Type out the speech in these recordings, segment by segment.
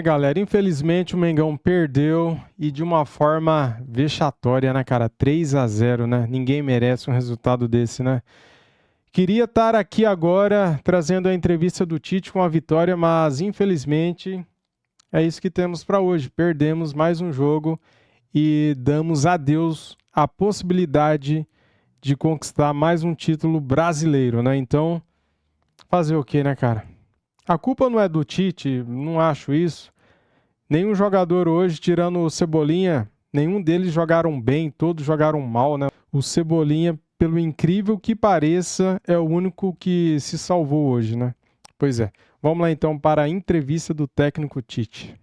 Galera, infelizmente o Mengão perdeu e de uma forma vexatória, né, cara? 3-0, né? Ninguém merece um resultado desse, né? Queria estar aqui agora trazendo a entrevista do Tite com a vitória, mas infelizmente é isso que temos para hoje. Perdemos mais um jogo e damos a Deus a possibilidade de conquistar mais um título brasileiro, né? Então, fazer o quê, né, cara? A culpa não é do Tite, não acho isso. Nenhum jogador hoje, tirando o Cebolinha, nenhum deles jogaram bem, todos jogaram mal, né? O Cebolinha, pelo incrível que pareça, é o único que se salvou hoje, né? Pois é. Vamos lá então para a entrevista do técnico Tite.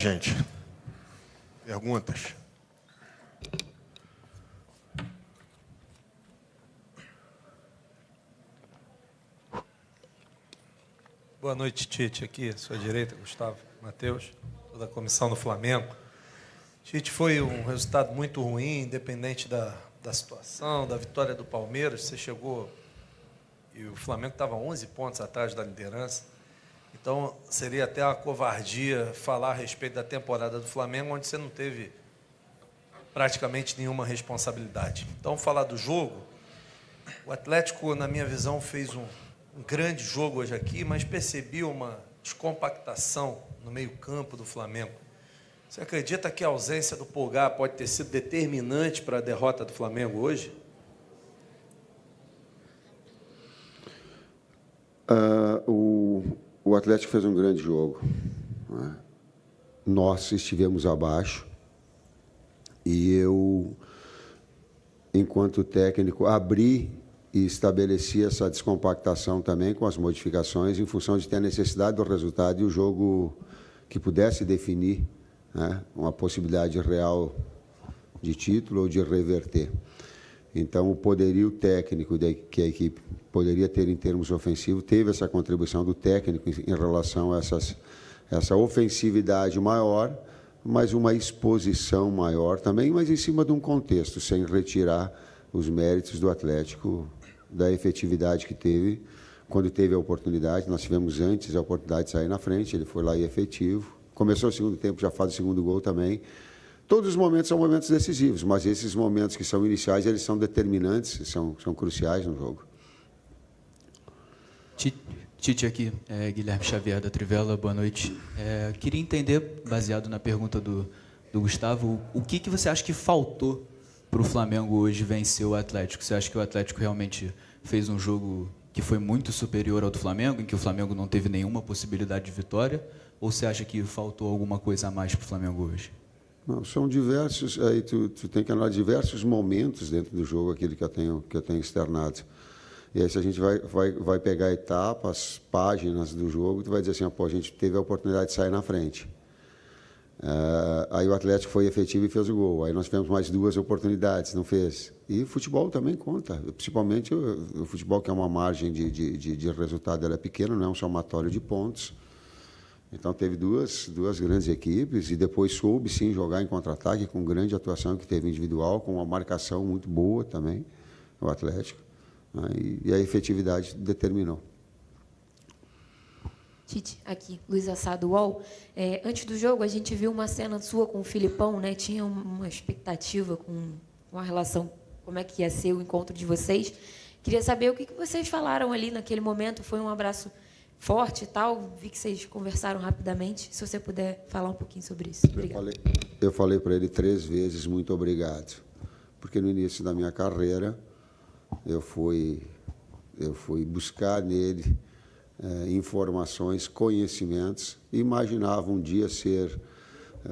Gente, perguntas? Boa noite, Tite. Aqui, à sua direita, Gustavo Matheus, toda a comissão do Flamengo. Tite, foi um resultado muito ruim, independente da situação, da vitória do Palmeiras. Você chegou e o Flamengo estava 11 pontos atrás da liderança. Então, seria até uma covardia falar a respeito da temporada do Flamengo, onde você não teve praticamente nenhuma responsabilidade. Então, falar do jogo, o Atlético, na minha visão, fez um grande jogo hoje aqui, mas percebi uma descompactação no meio-campo do Flamengo. Você acredita que a ausência do Pulgar pode ter sido determinante para a derrota do Flamengo hoje? O Atlético fez um grande jogo, né? Nós estivemos abaixo e eu, enquanto técnico, abri e estabeleci essa descompactação também com as modificações em função de ter a necessidade do resultado e o jogo que pudesse definir, né, uma possibilidade real de título ou de reverter. Então, o poderio técnico que a equipe poderia ter em termos ofensivos teve essa contribuição do técnico em relação a essa ofensividade maior, mas uma exposição maior também, mas em cima de um contexto, sem retirar os méritos do Atlético da efetividade que teve quando teve a oportunidade. Nós tivemos antes a oportunidade de sair na frente, ele foi lá e efetivo. Começou o segundo tempo, já faz o segundo gol também. Todos os momentos são momentos decisivos, mas esses momentos que são iniciais, eles são determinantes, são cruciais no jogo. Tite aqui, Guilherme Xavier da Trivela, boa noite. Queria entender, baseado na pergunta do Gustavo, o que você acha que faltou para o Flamengo hoje vencer o Atlético? Você acha que o Atlético realmente fez um jogo que foi muito superior ao do Flamengo, em que o Flamengo não teve nenhuma possibilidade de vitória? Ou você acha que faltou alguma coisa a mais para o Flamengo hoje? Não, são diversos, aí tu tem que analisar diversos momentos dentro do jogo, aquilo que eu tenho externado. E aí, se a gente vai pegar etapas, páginas do jogo, tu vai dizer assim, a gente teve a oportunidade de sair na frente. Aí o Atlético foi efetivo e fez o gol. Aí nós tivemos mais duas oportunidades, não fez. E o futebol também conta, principalmente o futebol, que é uma margem de resultado, ela é pequena, não é um somatório de pontos. Então, teve duas grandes equipes e depois soube, sim, jogar em contra-ataque com grande atuação que teve individual, com uma marcação muito boa também, o Atlético, né? E a efetividade determinou. Tite, aqui, Luiz Assado, UOL. Antes do jogo, a gente viu uma cena sua com o Filipão, né? Tinha uma expectativa com a relação, como é que ia ser o encontro de vocês. Queria saber o que vocês falaram ali naquele momento. Foi um abraço forte e tal? Vi que vocês conversaram rapidamente. Se você puder falar um pouquinho sobre isso. Obrigada. Eu falei para ele 3 vezes muito obrigado, porque no início da minha carreira eu fui buscar nele informações, conhecimentos, imaginava um dia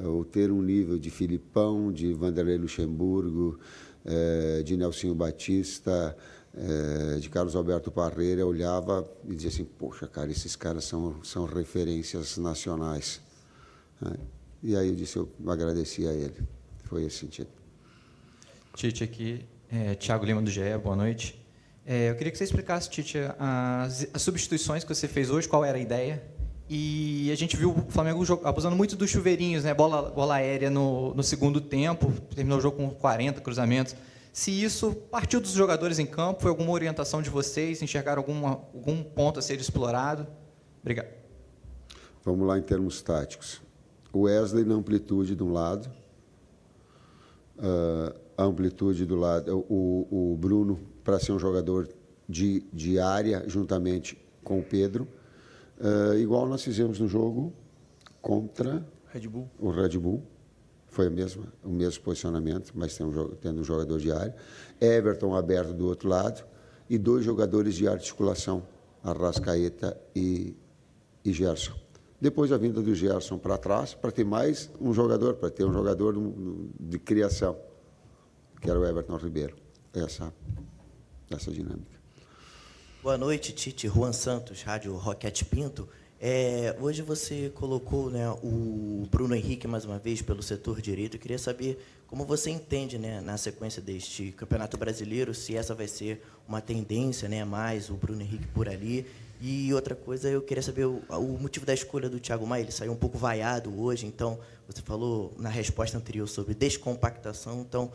ou ter um nível de Filipão, de Vanderlei Luxemburgo, de Nelsinho Batista, de Carlos Alberto Parreira. Eu olhava e dizia assim, poxa, cara, esses caras são referências nacionais. E aí eu agradeci a ele. Foi esse sentido. Tite aqui, Thiago Lima do GE, boa noite. Eu queria que você explicasse, Tite, as substituições que você fez hoje, qual era a ideia. E a gente viu o Flamengo abusando muito dos chuveirinhos, né? Bola aérea no segundo tempo, terminou o jogo com 40 cruzamentos. Se isso partiu dos jogadores em campo, foi alguma orientação de vocês, enxergaram algum ponto a ser explorado? Obrigado. Vamos lá em termos táticos. O Wesley na amplitude de um lado, a amplitude do lado, o Bruno para ser um jogador de área juntamente com o Pedro, igual nós fizemos no jogo contra o Red Bull. Foi o mesmo posicionamento, mas tendo um jogador de área. Everton aberto do outro lado e 2 jogadores de articulação, Arrascaeta e Gerson. Depois a vinda do Gerson para trás, para ter mais um jogador, para ter um jogador de criação, que era o Everton Ribeiro. Essa dinâmica. Boa noite, Tite. Juan Santos, Rádio Roquete Pinto. Hoje você colocou, né, o Bruno Henrique mais uma vez pelo setor direito. Eu queria saber como você entende, né, na sequência deste Campeonato Brasileiro, se essa vai ser uma tendência, né, mais o Bruno Henrique por ali. E outra coisa, eu queria saber o motivo da escolha do Thiago Maia. Ele saiu um pouco vaiado hoje, então você falou na resposta anterior sobre descompactação. Então,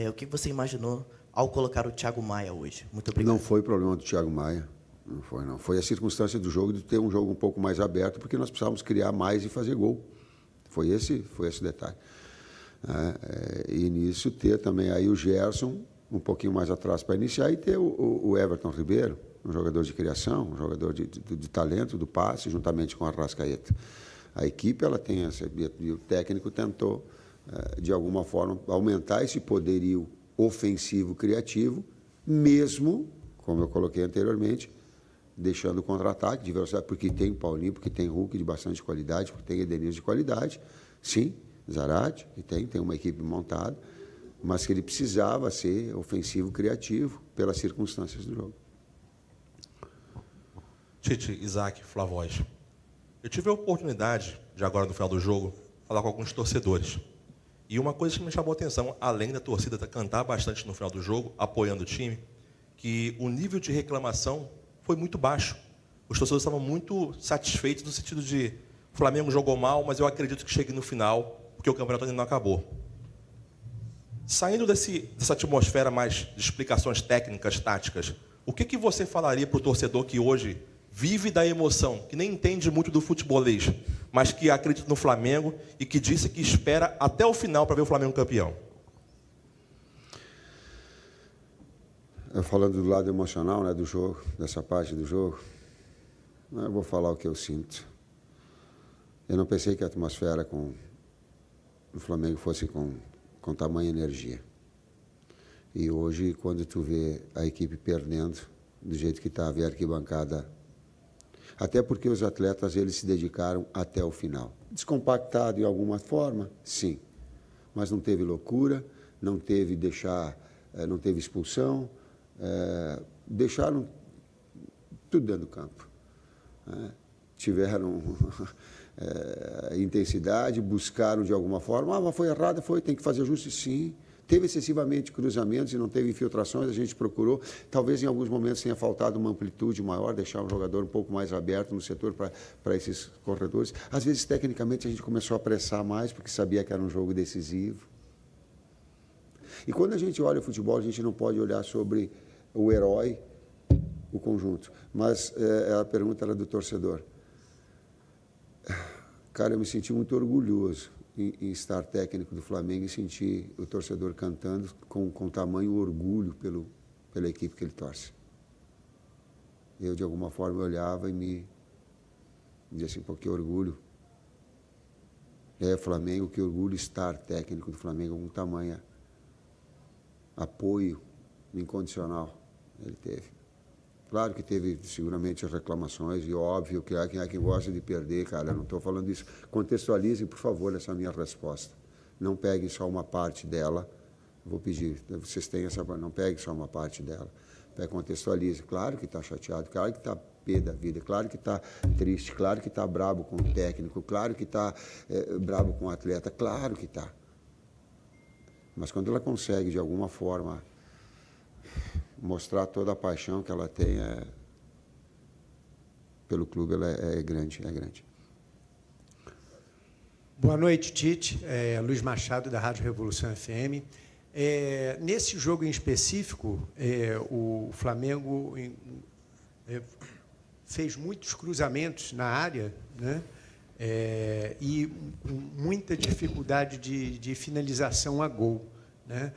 o que você imaginou ao colocar o Thiago Maia hoje? Muito obrigado. Não foi problema do Thiago Maia. Não foi, não. Foi a circunstância do jogo de ter um jogo um pouco mais aberto, porque nós precisávamos criar mais e fazer gol. Foi esse detalhe. E nisso ter também aí o Gerson um pouquinho mais atrás para iniciar e ter o Everton Ribeiro, um jogador de criação, um jogador de talento, do passe, juntamente com a Arrascaeta. A equipe ela tem essa, e o técnico tentou, de alguma forma, aumentar esse poderio ofensivo criativo, mesmo, como eu coloquei anteriormente, deixando o contra-ataque de velocidade, porque tem Paulinho, porque tem Hulk de bastante qualidade, porque tem Edenilson de qualidade, sim, Zarate, que tem uma equipe montada, mas que ele precisava ser ofensivo criativo pelas circunstâncias do jogo. Tite, Isaac, Flavóis. Eu tive a oportunidade de agora no final do jogo falar com alguns torcedores. E uma coisa que me chamou a atenção, além da torcida cantar bastante no final do jogo, apoiando o time, que o nível de reclamação foi muito baixo. Os torcedores estavam muito satisfeitos no sentido de o Flamengo jogou mal, mas eu acredito que chegue no final, porque o campeonato ainda não acabou. Saindo dessa atmosfera mais de explicações técnicas, táticas, o que você falaria para o torcedor que hoje vive da emoção, que nem entende muito do futebolês, mas que acredita no Flamengo e que disse que espera até o final para ver o Flamengo campeão? Falando do lado emocional, né, do jogo, dessa parte do jogo, eu vou falar o que eu sinto. Eu não pensei que a atmosfera do Flamengo fosse com tamanha energia. E hoje, quando tu vê a equipe perdendo, do jeito que estava, a arquibancada, até porque os atletas eles se dedicaram até o final. Descompactado de alguma forma, sim, mas não teve loucura, não teve não teve expulsão, deixaram tudo dentro do campo. Tiveram intensidade, buscaram de alguma forma, mas foi errado, tem que fazer ajuste, sim. Teve excessivamente cruzamentos e não teve infiltrações, a gente procurou. Talvez em alguns momentos tenha faltado uma amplitude maior, deixar o jogador um pouco mais aberto no setor para esses corredores. Às vezes, tecnicamente, a gente começou a pressar mais, porque sabia que era um jogo decisivo. E quando a gente olha o futebol, a gente não pode olhar sobre o herói, o conjunto. Mas a pergunta era do torcedor. Cara, eu me senti muito orgulhoso em estar técnico do Flamengo e sentir o torcedor cantando com tamanho orgulho pela equipe que ele torce. Eu, de alguma forma, olhava e me dizia assim, pô, que orgulho. Flamengo, que orgulho estar técnico do Flamengo com tamanho apoio incondicional ele teve. Claro que teve seguramente reclamações e óbvio que há quem gosta de perder, cara, eu não estou falando isso. Contextualizem, por favor, essa minha resposta. Não peguem só uma parte dela, vou pedir, vocês têm essa, não peguem só uma parte dela. Contextualize, claro que está chateado, claro que está pé da vida, claro que está triste, claro que está brabo com o técnico, claro que está brabo com o atleta, claro que está. Mas quando ela consegue, de alguma forma, mostrar toda a paixão que ela tem pelo clube, ela é grande, é grande. Boa noite, Tite. Luiz Machado, da Rádio Revolução FM. Nesse jogo em específico, o Flamengo fez muitos cruzamentos na área, né? e muita dificuldade de finalização a gol, né?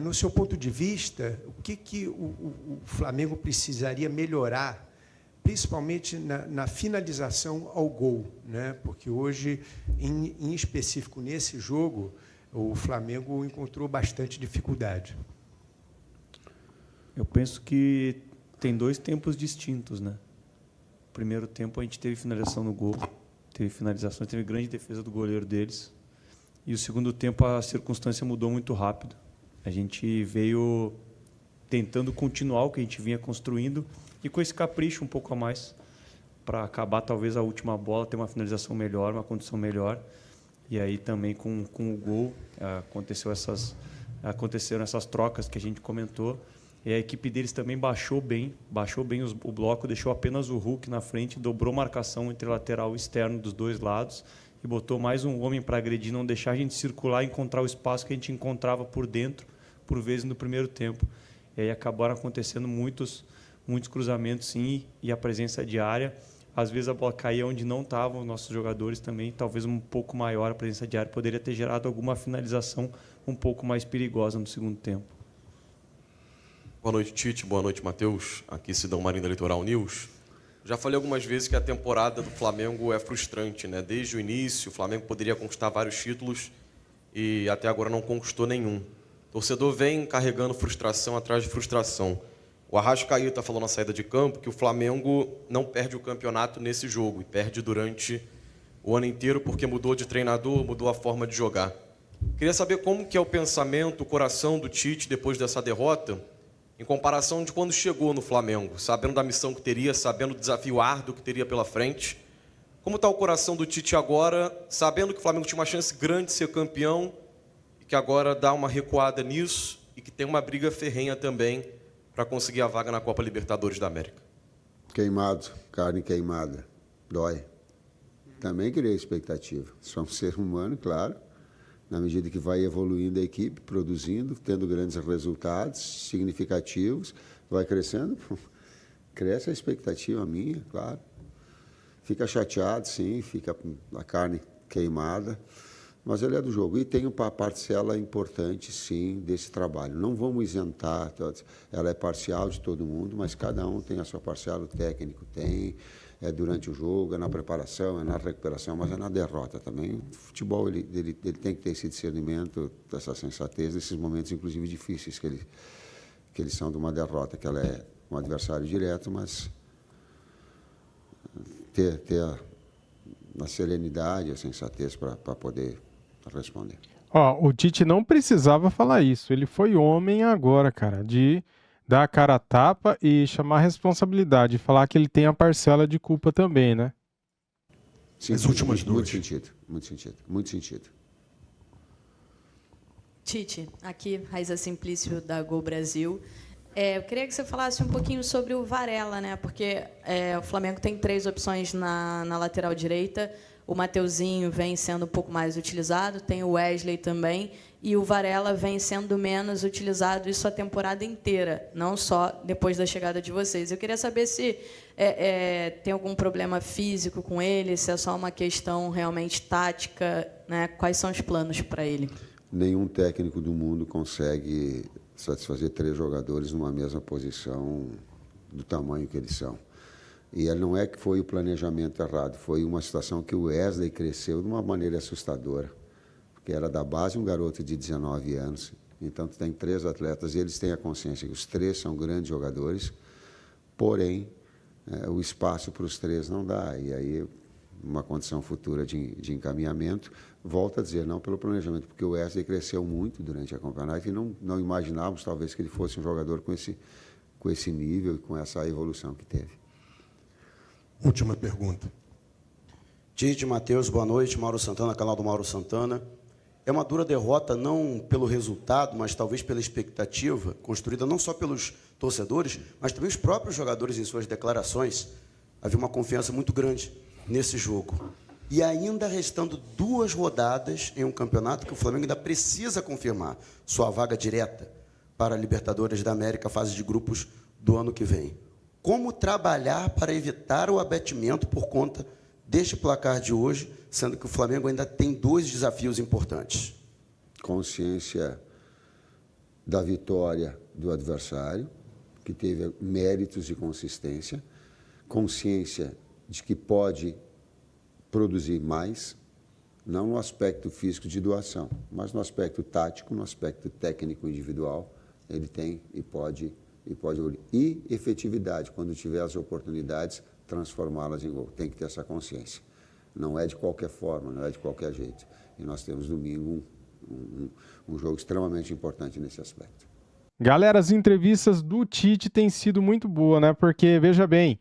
No seu ponto de vista, o que o Flamengo precisaria melhorar, principalmente na finalização ao gol, né? Porque hoje, em específico nesse jogo, o Flamengo encontrou bastante dificuldade. Eu penso que tem 2 tempos distintos, né? No primeiro tempo a gente teve finalização no gol, teve finalização, teve grande defesa do goleiro deles. E o segundo tempo a circunstância mudou muito rápido. A gente veio tentando continuar o que a gente vinha construindo e com esse capricho um pouco a mais para acabar talvez a última bola, ter uma finalização melhor, uma condição melhor. E aí também com o gol aconteceram essas trocas que a gente comentou. E a equipe deles também baixou bem o bloco, deixou apenas o Hulk na frente, dobrou marcação entre lateral e externo dos 2 lados e botou mais um homem para agredir, não deixar a gente circular e encontrar o espaço que a gente encontrava por dentro, por vezes no primeiro tempo. E aí acabaram acontecendo muitos cruzamentos, sim, e a presença de área. Às vezes a bola caía onde não estavam os nossos jogadores também, talvez um pouco maior a presença de área, poderia ter gerado alguma finalização um pouco mais perigosa no segundo tempo. Boa noite, Tite. Boa noite, Matheus. Aqui Sidão Marinho da Litoral News. Já falei algumas vezes que a temporada do Flamengo é frustrante, né? Desde o início, o Flamengo poderia conquistar vários títulos e até agora não conquistou nenhum. O torcedor vem carregando frustração atrás de frustração. O Arrascaeta falou na saída de campo que o Flamengo não perde o campeonato nesse jogo e perde durante o ano inteiro porque mudou de treinador, mudou a forma de jogar. Queria saber como que é o pensamento, o coração do Tite depois dessa derrota, em comparação de quando chegou no Flamengo, sabendo da missão que teria, sabendo do desafio árduo que teria pela frente. Como está o coração do Tite agora, sabendo que o Flamengo tinha uma chance grande de ser campeão e que agora dá uma recuada nisso e que tem uma briga ferrenha também para conseguir a vaga na Copa Libertadores da América? Queimado, carne queimada, dói. Também criei expectativa. Sou um ser humano, claro. Na medida que vai evoluindo a equipe, produzindo, tendo grandes resultados significativos, vai crescendo, cresce a expectativa minha, claro. Fica chateado, sim, fica a carne queimada, mas ele é do jogo. E tem uma parcela importante, sim, desse trabalho. Não vamos isentar, ela é parcial de todo mundo, mas cada um tem a sua parcela, o técnico tem, é durante o jogo, é na preparação, é na recuperação, mas é na derrota também. O futebol ele tem que ter esse discernimento, essa sensatez, nesses momentos, inclusive, difíceis que eles são de uma derrota, que ela é um adversário direto, mas ter a serenidade, a sensatez para poder responder. O Tite não precisava falar isso. Ele foi homem agora, cara, de dar a cara a tapa e chamar a responsabilidade, falar que ele tem a parcela de culpa também, né? Sim, as últimas duas. Muito sentido. Tite, aqui, Raíssa Simplício, da Gol Brasil. Eu queria que você falasse um pouquinho sobre o Varela, né? Porque o Flamengo tem 3 opções na lateral direita. O Mateuzinho vem sendo um pouco mais utilizado, tem o Wesley também, e o Varela vem sendo menos utilizado isso a temporada inteira, não só depois da chegada de vocês. Eu queria saber se tem algum problema físico com ele, se é só uma questão realmente tática, né? Quais são os planos para ele? Nenhum técnico do mundo consegue satisfazer 3 jogadores numa mesma posição do tamanho que eles são. E não é que foi o planejamento errado, foi uma situação que o Wesley cresceu de uma maneira assustadora, porque era da base um garoto de 19 anos. Então, tu tem 3 atletas e eles têm a consciência que os 3 são grandes jogadores, porém, o espaço para os 3 não dá. E aí, uma condição futura de encaminhamento, volta a dizer, não pelo planejamento, porque o Wesley cresceu muito durante a campeonato e não imaginávamos, talvez, que ele fosse um jogador com esse nível e com essa evolução que teve. Última pergunta. Tite, Matheus, boa noite. Mauro Santana, canal do Mauro Santana. É uma dura derrota, não pelo resultado, mas talvez pela expectativa, construída não só pelos torcedores, mas também os próprios jogadores em suas declarações. Havia uma confiança muito grande nesse jogo. E ainda restando 2 rodadas em um campeonato que o Flamengo ainda precisa confirmar sua vaga direta para a Libertadores da América, fase de grupos do ano que vem. Como trabalhar para evitar o abatimento por conta deste placar de hoje, sendo que o Flamengo ainda tem 2 desafios importantes? Consciência da vitória do adversário, que teve méritos e consistência, consciência de que pode produzir mais, não no aspecto físico de doação, mas no aspecto tático, no aspecto técnico individual, ele tem e pode e efetividade, quando tiver as oportunidades, transformá-las em gol. Tem que ter essa consciência. Não é de qualquer forma, não é de qualquer jeito. E nós temos domingo um jogo extremamente importante nesse aspecto. Galera, as entrevistas do Tite têm sido muito boas, né? Porque, veja bem,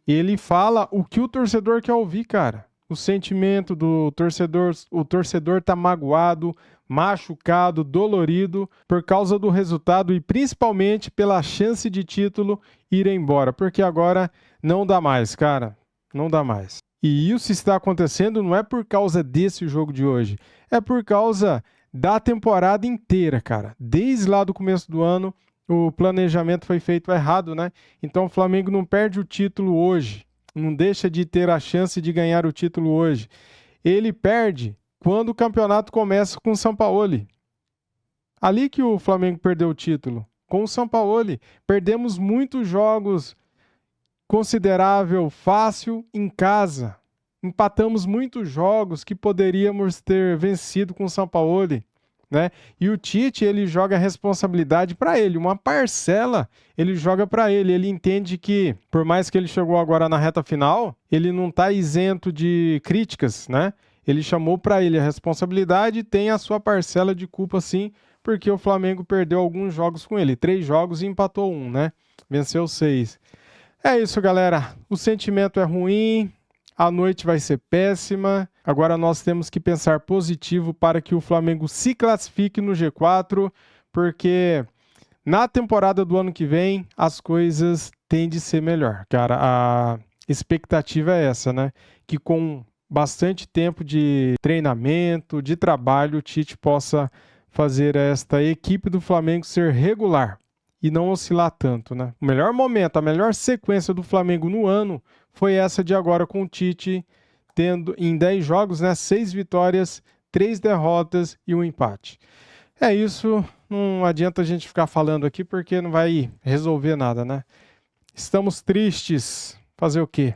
ele fala o que o torcedor quer ouvir, cara. O sentimento do torcedor, o torcedor tá magoado, machucado, dolorido por causa do resultado e principalmente pela chance de título ir embora, porque agora não dá mais, cara, não dá mais. E isso está acontecendo não é por causa desse jogo de hoje, é por causa da temporada inteira, cara. Desde lá do começo do ano, o planejamento foi feito errado, né? Então o Flamengo não perde o título hoje, não deixa de ter a chance de ganhar o título hoje. Ele perde quando o campeonato começa com o Sampaoli. Ali que o Flamengo perdeu o título, com o Sampaoli. Perdemos muitos jogos considerável, fácil, em casa. Empatamos muitos jogos que poderíamos ter vencido com o Sampaoli, né? E o Tite, ele joga a responsabilidade para ele, uma parcela ele joga para ele. Ele entende que, por mais que ele chegou agora na reta final, ele não está isento de críticas, né? Ele chamou para ele a responsabilidade e tem a sua parcela de culpa, sim, porque o Flamengo perdeu alguns jogos com ele. 3 jogos e empatou 1, né? Venceu 6. É isso, galera. O sentimento é ruim, a noite vai ser péssima. Agora nós temos que pensar positivo para que o Flamengo se classifique no G4, porque na temporada do ano que vem as coisas têm de ser melhor. Cara, a expectativa é essa, né? Que com bastante tempo de treinamento, de trabalho, o Tite possa fazer esta equipe do Flamengo ser regular e não oscilar tanto, né? O melhor momento, a melhor sequência do Flamengo no ano foi essa de agora com o Tite, tendo em 10 jogos, né, 6 vitórias, 3 derrotas e 1 empate. É isso, não adianta a gente ficar falando aqui porque não vai resolver nada, né? Estamos tristes, fazer o quê?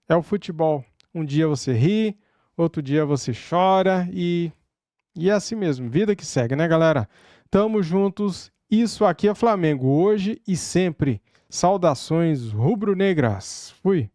É o futebol. Um dia você ri, outro dia você chora e é assim mesmo, vida que segue, né, galera? Tamo juntos, isso aqui é Flamengo hoje e sempre. Saudações rubro-negras. Fui!